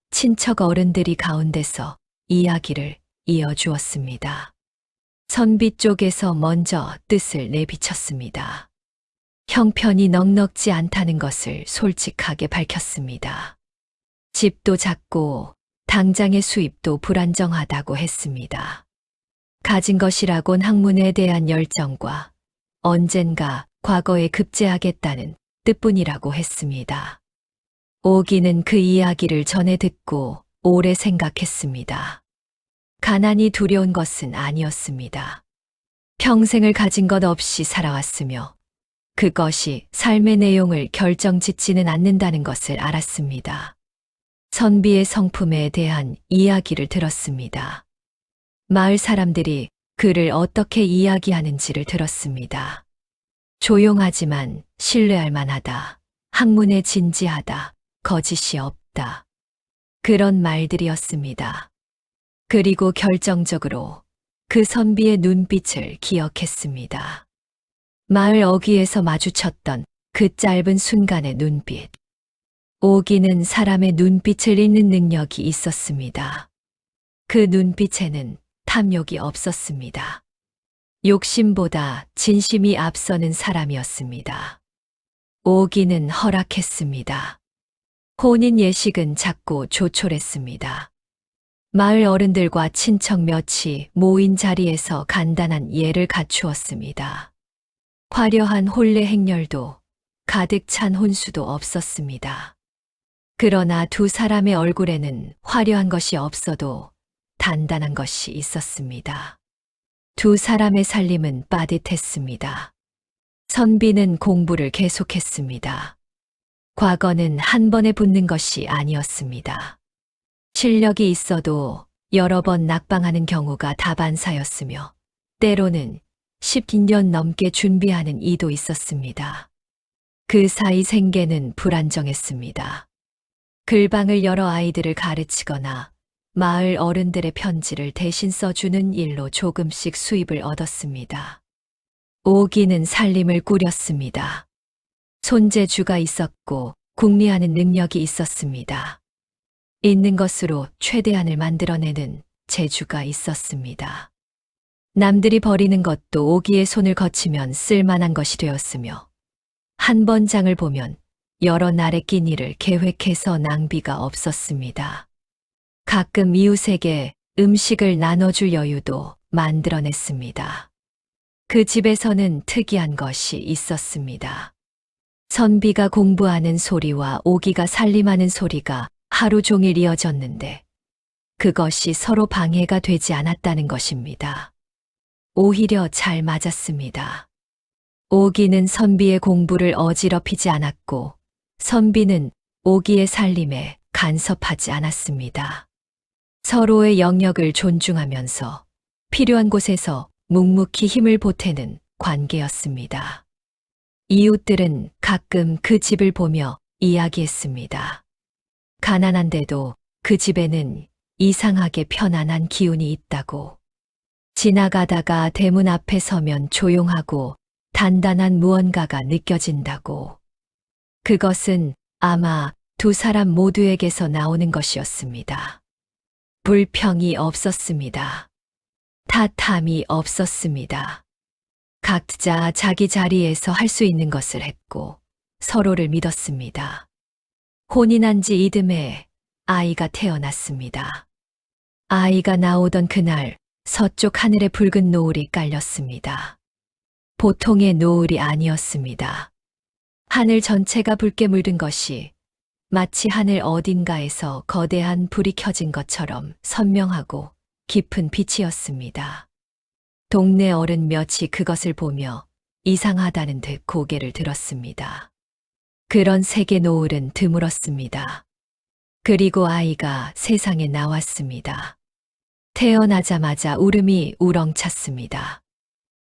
친척 어른들이 가운데서 이야기를 이어주었습니다. 선비 쪽에서 먼저 뜻을 내비쳤습니다. 형편이 넉넉지 않다는 것을 솔직하게 밝혔습니다. 집도 작고 당장의 수입도 불안정하다고 했습니다. 가진 것이라곤 학문에 대한 열정과 언젠가 과거에 급제하겠다는 뜻뿐이라고 했습니다. 오기는 그 이야기를 전해 듣고 오래 생각했습니다. 가난이 두려운 것은 아니었습니다. 평생을 가진 것 없이 살아왔으며 그것이 삶의 내용을 결정짓지는 않는다는 것을 알았습니다. 선비의 성품에 대한 이야기를 들었습니다. 마을 사람들이 그를 어떻게 이야기하는지를 들었습니다. 조용하지만 신뢰할 만하다. 학문에 진지하다. 거짓이 없다. 그런 말들이었습니다. 그리고 결정적으로 그 선비의 눈빛을 기억했습니다. 마을 어귀에서 마주쳤던 그 짧은 순간의 눈빛. 오기는 사람의 눈빛을 읽는 능력이 있었습니다. 그 눈빛에는 탐욕이 없었습니다. 욕심보다 진심이 앞서는 사람이었습니다. 오기는 허락했습니다. 혼인 예식은 작고 조촐했습니다. 마을 어른들과 친척 몇이 모인 자리에서 간단한 예를 갖추었습니다. 화려한 혼례 행렬도 가득 찬 혼수도 없었습니다. 그러나 두 사람의 얼굴에는 화려한 것이 없어도 단단한 것이 있었습니다. 두 사람의 살림은 빠듯했습니다. 선비는 공부를 계속했습니다. 과거는 한 번에 붙는 것이 아니었습니다. 실력이 있어도 여러 번 낙방하는 경우가 다반사였으며 때로는 10년 넘게 준비하는 이도 있었습니다. 그 사이 생계는 불안정했습니다. 글방을 열어 아이들을 가르치거나 마을 어른들의 편지를 대신 써주는 일로 조금씩 수입을 얻었습니다. 오기는 살림을 꾸렸습니다. 손재주가 있었고 궁리하는 능력이 있었습니다. 있는 것으로 최대한을 만들어내는 재주가 있었습니다. 남들이 버리는 것도 오기의 손을 거치면 쓸만한 것이 되었으며 한 번 장을 보면 여러 날에 낀 일을 계획해서 낭비가 없었습니다. 가끔 이웃에게 음식을 나눠줄 여유도 만들어냈습니다. 그 집에서는 특이한 것이 있었습니다. 선비가 공부하는 소리와 오기가 살림하는 소리가 하루 종일 이어졌는데 그것이 서로 방해가 되지 않았다는 것입니다. 오히려 잘 맞았습니다. 오기는 선비의 공부를 어지럽히지 않았고 선비는 오기의 살림에 간섭하지 않았습니다. 서로의 영역을 존중하면서 필요한 곳에서 묵묵히 힘을 보태는 관계였습니다. 이웃들은 가끔 그 집을 보며 이야기했습니다. 가난한데도 그 집에는 이상하게 편안한 기운이 있다고. 지나가다가 대문 앞에 서면 조용하고 단단한 무언가가 느껴진다고. 그것은 아마 두 사람 모두에게서 나오는 것이었습니다. 불평이 없었습니다. 탓함이 없었습니다. 각자 자기 자리에서 할 수 있는 것을 했고 서로를 믿었습니다. 혼인한 지 이듬해 아이가 태어났습니다. 아이가 나오던 그날 서쪽 하늘에 붉은 노을이 깔렸습니다. 보통의 노을이 아니었습니다. 하늘 전체가 붉게 물든 것이 마치 하늘 어딘가에서 거대한 불이 켜진 것처럼 선명하고 깊은 빛이었습니다. 동네 어른 몇이 그것을 보며 이상하다는 듯 고개를 들었습니다. 그런 세계 노을은 드물었습니다. 그리고 아이가 세상에 나왔습니다. 태어나자마자 울음이 우렁찼습니다.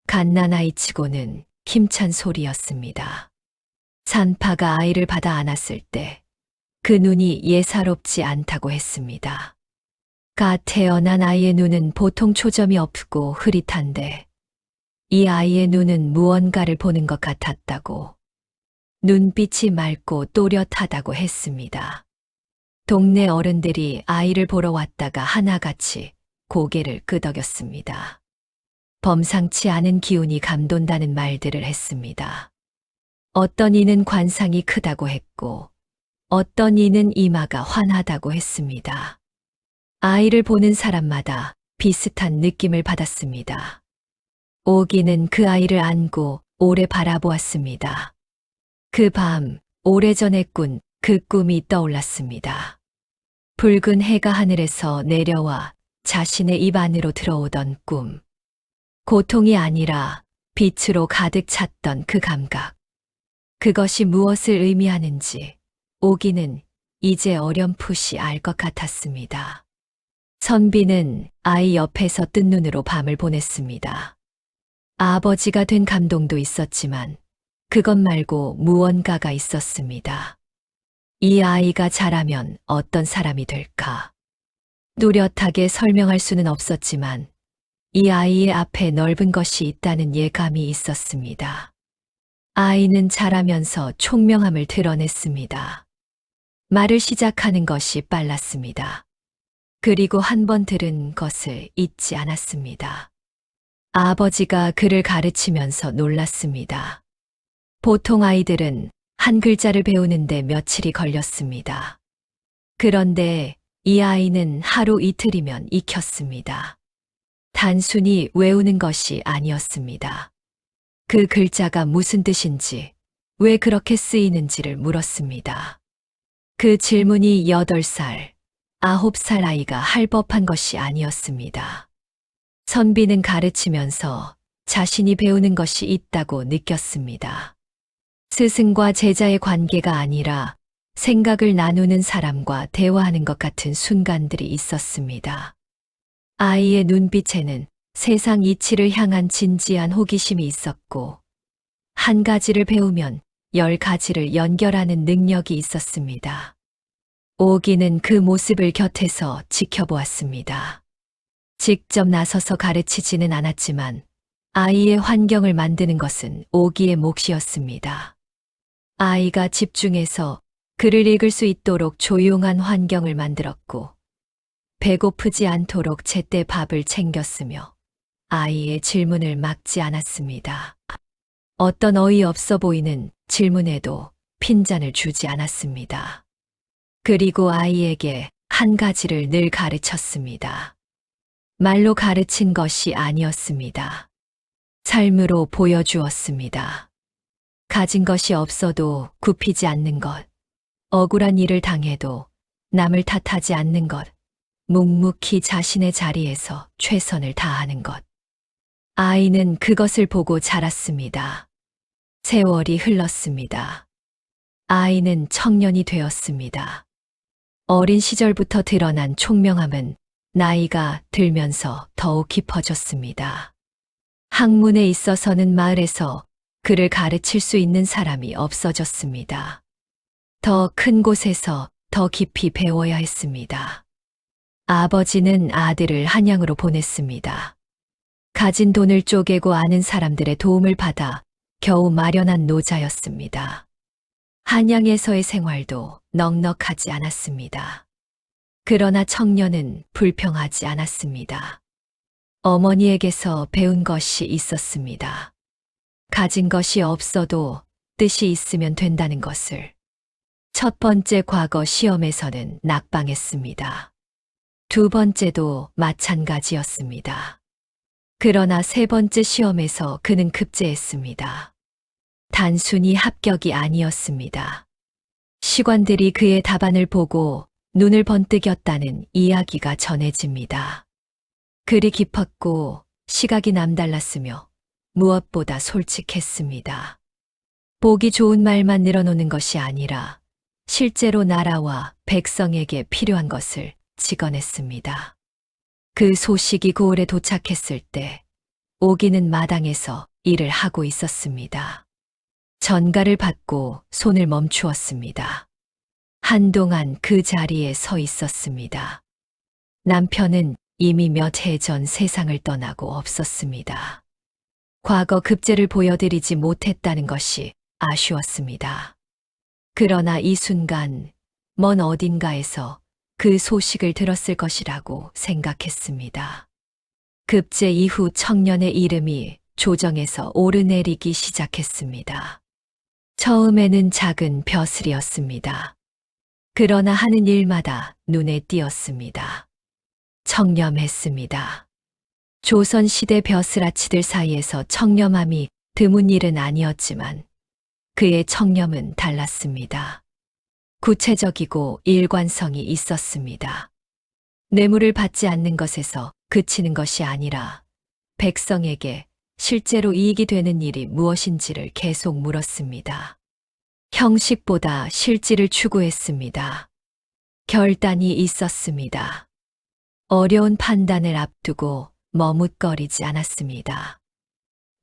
갓난아이치고는 힘찬 소리였습니다. 산파가 아이를 받아 안았을 때 그 눈이 예사롭지 않다고 했습니다. 갓 태어난 아이의 눈은 보통 초점이 없고 흐릿한데 이 아이의 눈은 무언가를 보는 것 같았다고, 눈빛이 맑고 또렷하다고 했습니다. 동네 어른들이 아이를 보러 왔다가 하나같이 고개를 끄덕였습니다. 범상치 않은 기운이 감돈다는 말들을 했습니다. 어떤 이는 관상이 크다고 했고, 어떤 이는 이마가 환하다고 했습니다. 아이를 보는 사람마다 비슷한 느낌을 받았습니다. 오기는 그 아이를 안고 오래 바라보았습니다. 그 밤, 오래전에 꾼 그 꿈이 떠올랐습니다. 붉은 해가 하늘에서 내려와 자신의 입 안으로 들어오던 꿈. 고통이 아니라 빛으로 가득 찼던 그 감각. 그것이 무엇을 의미하는지 오기는 이제 어렴풋이 알 것 같았습니다. 선비는 아이 옆에서 뜬 눈으로 밤을 보냈습니다. 아버지가 된 감동도 있었지만 그것 말고 무언가가 있었습니다. 이 아이가 자라면 어떤 사람이 될까? 뚜렷하게 설명할 수는 없었지만 이 아이의 앞에 넓은 것이 있다는 예감이 있었습니다. 아이는 자라면서 총명함을 드러냈습니다. 말을 시작하는 것이 빨랐습니다. 그리고 한 번 들은 것을 잊지 않았습니다. 아버지가 그를 가르치면서 놀랐습니다. 보통 아이들은 한 글자를 배우는데 며칠이 걸렸습니다. 그런데 이 아이는 하루 이틀이면 익혔습니다. 단순히 외우는 것이 아니었습니다. 그 글자가 무슨 뜻인지, 왜 그렇게 쓰이는지를 물었습니다. 그 질문이 8살, 9살 아이가 할 법한 것이 아니었습니다. 선비는 가르치면서 자신이 배우는 것이 있다고 느꼈습니다. 스승과 제자의 관계가 아니라 생각을 나누는 사람과 대화하는 것 같은 순간들이 있었습니다. 아이의 눈빛에는 세상 이치를 향한 진지한 호기심이 있었고, 한 가지를 배우면 10가지를 연결하는 능력이 있었습니다. 오기는 그 모습을 곁에서 지켜보았습니다. 직접 나서서 가르치지는 않았지만 아이의 환경을 만드는 것은 오기의 몫이었습니다. 아이가 집중해서 글을 읽을 수 있도록 조용한 환경을 만들었고, 배고프지 않도록 제때 밥을 챙겼으며 아이의 질문을 막지 않았습니다. 어떤 어이없어 보이는 질문에도 핀잔을 주지 않았습니다. 그리고 아이에게 한 가지를 늘 가르쳤습니다. 말로 가르친 것이 아니었습니다. 삶으로 보여주었습니다. 가진 것이 없어도 굽히지 않는 것, 억울한 일을 당해도 남을 탓하지 않는 것, 묵묵히 자신의 자리에서 최선을 다하는 것. 아이는 그것을 보고 자랐습니다. 세월이 흘렀습니다. 아이는 청년이 되었습니다. 어린 시절부터 드러난 총명함은 나이가 들면서 더욱 깊어졌습니다. 학문에 있어서는 마을에서 그를 가르칠 수 있는 사람이 없어졌습니다. 더 큰 곳에서 더 깊이 배워야 했습니다. 아버지는 아들을 한양으로 보냈습니다. 가진 돈을 쪼개고 아는 사람들의 도움을 받아 겨우 마련한 노자였습니다. 한양에서의 생활도 넉넉하지 않았습니다. 그러나 청년은 불평하지 않았습니다. 어머니에게서 배운 것이 있었습니다. 가진 것이 없어도 뜻이 있으면 된다는 것을. 첫 번째 과거 시험에서는 낙방했습니다. 두 번째도 마찬가지였습니다. 그러나 세 번째 시험에서 그는 급제했습니다. 단순히 합격이 아니었습니다. 시관들이 그의 답안을 보고 눈을 번뜩였다는 이야기가 전해집니다. 글이 깊었고 시각이 남달랐으며 무엇보다 솔직했습니다. 보기 좋은 말만 늘어놓는 것이 아니라 실제로 나라와 백성에게 필요한 것을 직언했습니다. 그 소식이 고을에 도착했을 때 오기는 마당에서 일을 하고 있었습니다. 전가를 받고 손을 멈추었습니다. 한동안 그 자리에 서 있었습니다. 남편은 이미 몇 해 전 세상을 떠나고 없었습니다. 과거 급제를 보여드리지 못했다는 것이 아쉬웠습니다. 그러나 이 순간 먼 어딘가에서 그 소식을 들었을 것이라고 생각했습니다. 급제 이후 청년의 이름이 조정에서 오르내리기 시작했습니다. 처음에는 작은 벼슬이었습니다. 그러나 하는 일마다 눈에 띄었습니다. 청렴했습니다. 조선시대 벼슬아치들 사이에서 청렴함이 드문 일은 아니었지만 그의 청렴은 달랐습니다. 구체적이고 일관성이 있었습니다. 뇌물을 받지 않는 것에서 그치는 것이 아니라 백성에게 실제로 이익이 되는 일이 무엇인지를 계속 물었습니다. 형식보다 실질을 추구했습니다. 결단이 있었습니다. 어려운 판단을 앞두고 머뭇거리지 않았습니다.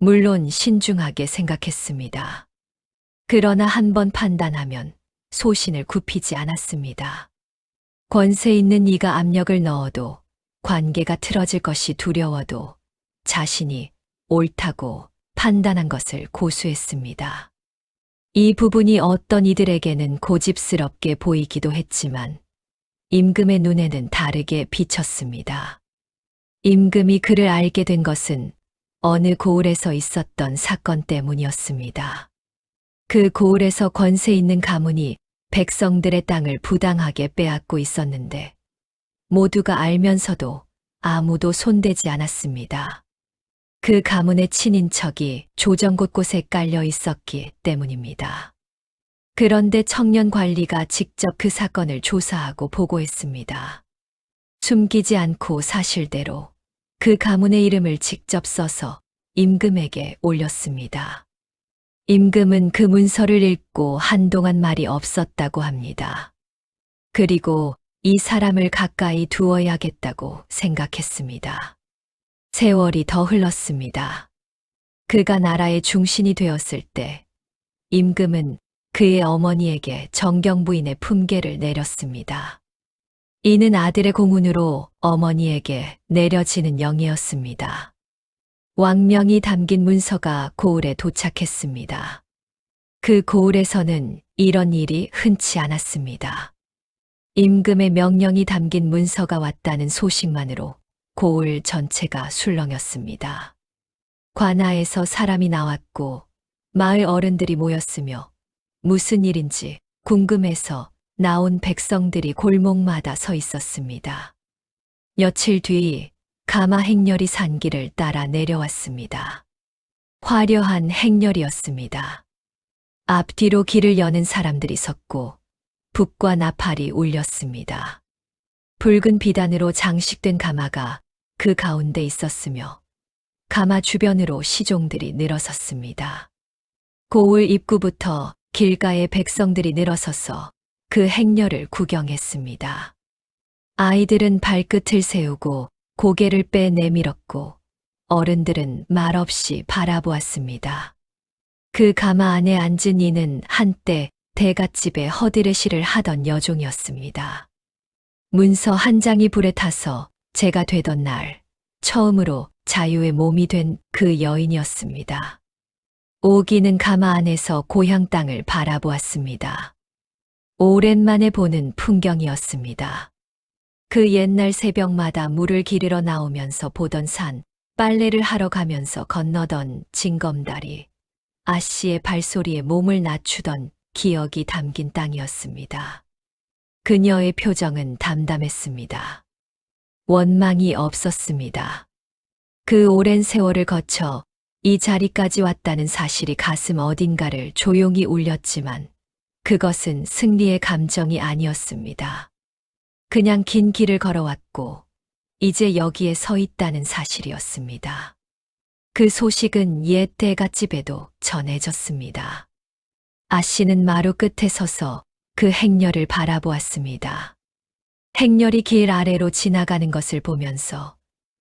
물론 신중하게 생각했습니다. 그러나 한 번 판단하면 소신을 굽히지 않았습니다. 권세 있는 이가 압력을 넣어도 관계가 틀어질 것이 두려워도 자신이 옳다고 판단한 것을 고수했습니다. 이 부분이 어떤 이들에게는 고집스럽게 보이기도 했지만 임금의 눈에는 다르게 비쳤습니다. 임금이 그를 알게 된 것은 어느 고을에서 있었던 사건 때문이었습니다. 그 고을에서 권세 있는 가문이 백성들의 땅을 부당하게 빼앗고 있었는데 모두가 알면서도 아무도 손대지 않았습니다. 그 가문의 친인척이 조정 곳곳에 깔려 있었기 때문입니다. 그런데 청년 관리가 직접 그 사건을 조사하고 보고했습니다. 숨기지 않고 사실대로 그 가문의 이름을 직접 써서 임금에게 올렸습니다. 임금은 그 문서를 읽고 한동안 말이 없었다고 합니다. 그리고 이 사람을 가까이 두어야겠다고 생각했습니다. 세월이 더 흘렀습니다. 그가 나라의 중신이 되었을 때 임금은 그의 어머니에게 정경부인의 품계를 내렸습니다. 이는 아들의 공훈으로 어머니에게 내려지는 영이었습니다. 왕명이 담긴 문서가 고을에 도착했습니다. 그 고을에서는 이런 일이 흔치 않았습니다. 임금의 명령이 담긴 문서가 왔다는 소식만으로 고을 전체가 술렁였습니다. 관아에서 사람이 나왔고 마을 어른들이 모였으며 무슨 일인지 궁금해서 나온 백성들이 골목마다 서 있었습니다. 며칠 뒤 가마 행렬이 산길을 따라 내려왔습니다. 화려한 행렬이었습니다. 앞뒤로 길을 여는 사람들이 섰고 북과 나팔이 울렸습니다. 붉은 비단으로 장식된 가마가 그 가운데 있었으며 가마 주변으로 시종들이 늘어섰습니다. 고을 입구부터 길가의 백성들이 늘어서서 그 행렬을 구경했습니다. 아이들은 발끝을 세우고 고개를 빼 내밀었고 어른들은 말없이 바라보았습니다. 그 가마 안에 앉은 이는 한때 대갓집에 허드레시를 하던 여종이었습니다. 문서 한 장이 불에 타서 재가 되던 날 처음으로 자유의 몸이 된 그 여인이었습니다. 오기는 가마 안에서 고향 땅을 바라보았습니다. 오랜만에 보는 풍경이었습니다. 그 옛날 새벽마다 물을 기르러 나오면서 보던 산, 빨래를 하러 가면서 건너던 징검다리, 아씨의 발소리에 몸을 낮추던 기억이 담긴 땅이었습니다. 그녀의 표정은 담담했습니다. 원망이 없었습니다. 그 오랜 세월을 거쳐 이 자리까지 왔다는 사실이 가슴 어딘가를 조용히 울렸지만 그것은 승리의 감정이 아니었습니다. 그냥 긴 길을 걸어왔고 이제 여기에 서 있다는 사실이었습니다. 그 소식은 옛 대갓집에도 전해졌습니다. 아씨는 마루 끝에 서서 그 행렬을 바라보았습니다. 행렬이 길 아래로 지나가는 것을 보면서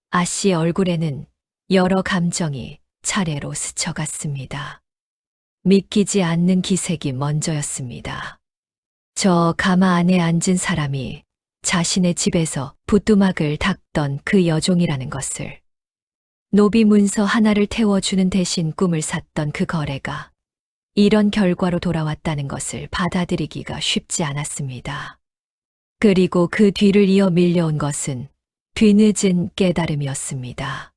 아씨의 얼굴에는 여러 감정이 차례로 스쳐갔습니다. 믿기지 않는 기색이 먼저였습니다. 저 가마 안에 앉은 사람이 자신의 집에서 부뚜막을 닦던 그 여종이라는 것을. 노비 문서 하나를 태워주는 대신 꿈을 샀던 그 거래가 이런 결과로 돌아왔다는 것을 받아들이기가 쉽지 않았습니다. 그리고 그 뒤를 이어 밀려온 것은 뒤늦은 깨달음이었습니다.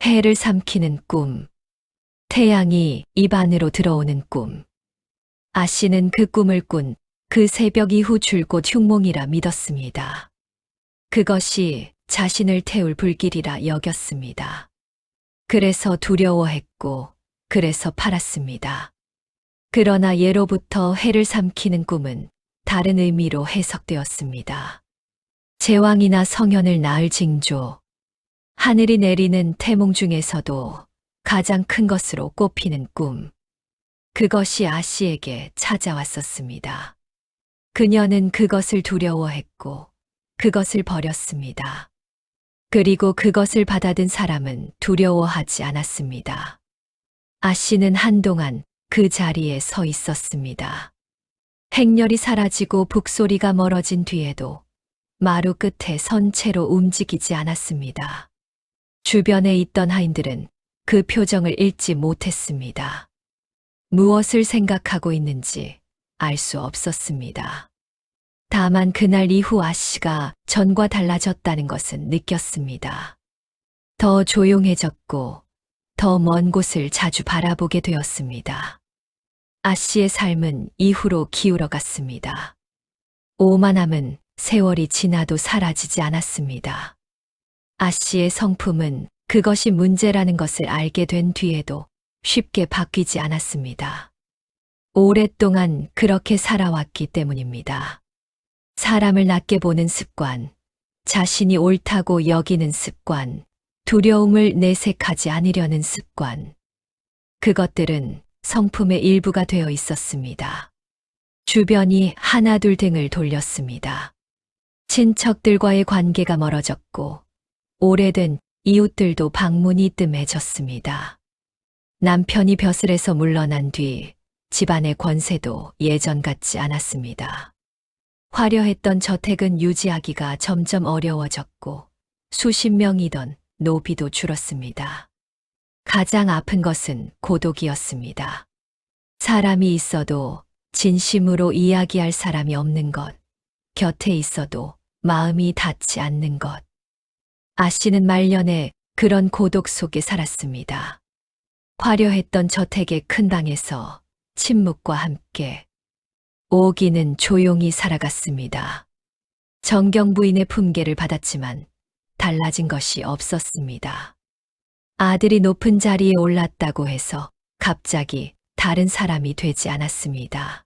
해를 삼키는 꿈, 태양이 입 안으로 들어오는 꿈. 아 씨는 그 꿈을 꾼 그 새벽 이후 줄곧 흉몽이라 믿었습니다. 그것이 자신을 태울 불길이라 여겼습니다. 그래서 두려워했고, 그래서 팔았습니다. 그러나 예로부터 해를 삼키는 꿈은 다른 의미로 해석되었습니다. 제왕이나 성현을 낳을 징조, 하늘이 내리는 태몽 중에서도 가장 큰 것으로 꼽히는 꿈. 그것이 아 씨에게 찾아왔었습니다. 그녀는 그것을 두려워했고 그것을 버렸습니다. 그리고 그것을 받아든 사람은 두려워하지 않았습니다. 아 씨는 한동안 그 자리에 서 있었습니다. 행렬이 사라지고 북소리가 멀어진 뒤에도 마루 끝에 선 채로 움직이지 않았습니다. 주변에 있던 하인들은 그 표정을 읽지 못했습니다. 무엇을 생각하고 있는지 알 수 없었습니다. 다만 그날 이후 아 씨가 전과 달라졌다는 것은 느꼈습니다. 더 조용해졌고 더 먼 곳을 자주 바라보게 되었습니다. 아 씨의 삶은 이후로 기울어갔습니다. 오만함은 세월이 지나도 사라지지 않았습니다. 아 씨의 성품은 그것이 문제라는 것을 알게 된 뒤에도 쉽게 바뀌지 않았습니다. 오랫동안 그렇게 살아왔기 때문입니다. 사람을 낮게 보는 습관, 자신이 옳다고 여기는 습관, 두려움을 내색하지 않으려는 습관. 그것들은 성품의 일부가 되어 있었습니다. 주변이 하나둘 등을 돌렸습니다. 친척들과의 관계가 멀어졌고, 오래된 이웃들도 방문이 뜸해졌습니다. 남편이 벼슬에서 물러난 뒤 집안의 권세도 예전 같지 않았습니다. 화려했던 저택은 유지하기가 점점 어려워졌고 수십 명이던 노비도 줄었습니다. 가장 아픈 것은 고독이었습니다. 사람이 있어도 진심으로 이야기할 사람이 없는 것, 곁에 있어도 마음이 닿지 않는 것. 아 씨는 말년에 그런 고독 속에 살았습니다. 화려했던 저택의 큰 방에서 침묵과 함께 오기는 조용히 살아갔습니다. 정경 부인의 품계를 받았지만 달라진 것이 없었습니다. 아들이 높은 자리에 올랐다고 해서 갑자기 다른 사람이 되지 않았습니다.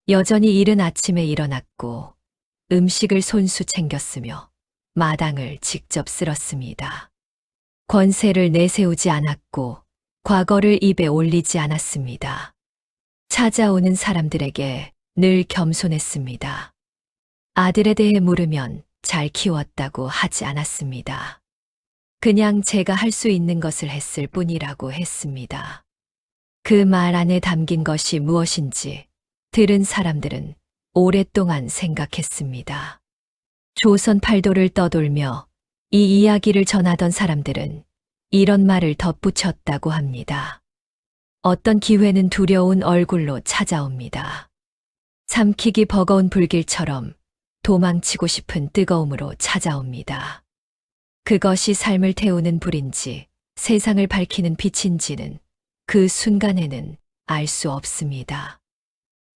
여전히 이른 아침에 일어났고 음식을 손수 챙겼으며 마당을 직접 쓸었습니다. 권세를 내세우지 않았고 과거를 입에 올리지 않았습니다. 찾아오는 사람들에게 늘 겸손했습니다. 아들에 대해 물으면 잘 키웠다고 하지 않았습니다. 그냥 제가 할 수 있는 것을 했을 뿐이라고 했습니다. 그 말 안에 담긴 것이 무엇인지 들은 사람들은 오랫동안 생각했습니다. 조선 팔도를 떠돌며 이 이야기를 전하던 사람들은 이런 말을 덧붙였다고 합니다. 어떤 기회는 두려운 얼굴로 찾아옵니다. 삼키기 버거운 불길처럼 도망치고 싶은 뜨거움으로 찾아옵니다. 그것이 삶을 태우는 불인지 세상을 밝히는 빛인지는 그 순간에는 알 수 없습니다.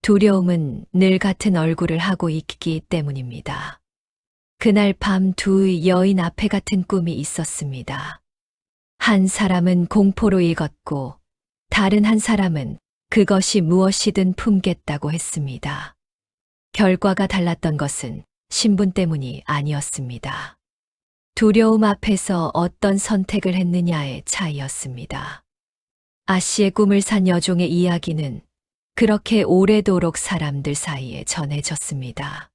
두려움은 늘 같은 얼굴을 하고 있기 때문입니다. 그날 밤 두 여인 앞에 같은 꿈이 있었습니다. 한 사람은 공포로 읽었고 다른 한 사람은 그것이 무엇이든 품겠다고 했습니다. 결과가 달랐던 것은 신분 때문이 아니었습니다. 두려움 앞에서 어떤 선택을 했느냐의 차이였습니다. 아 씨의 꿈을 산 여종의 이야기는 그렇게 오래도록 사람들 사이에 전해졌습니다.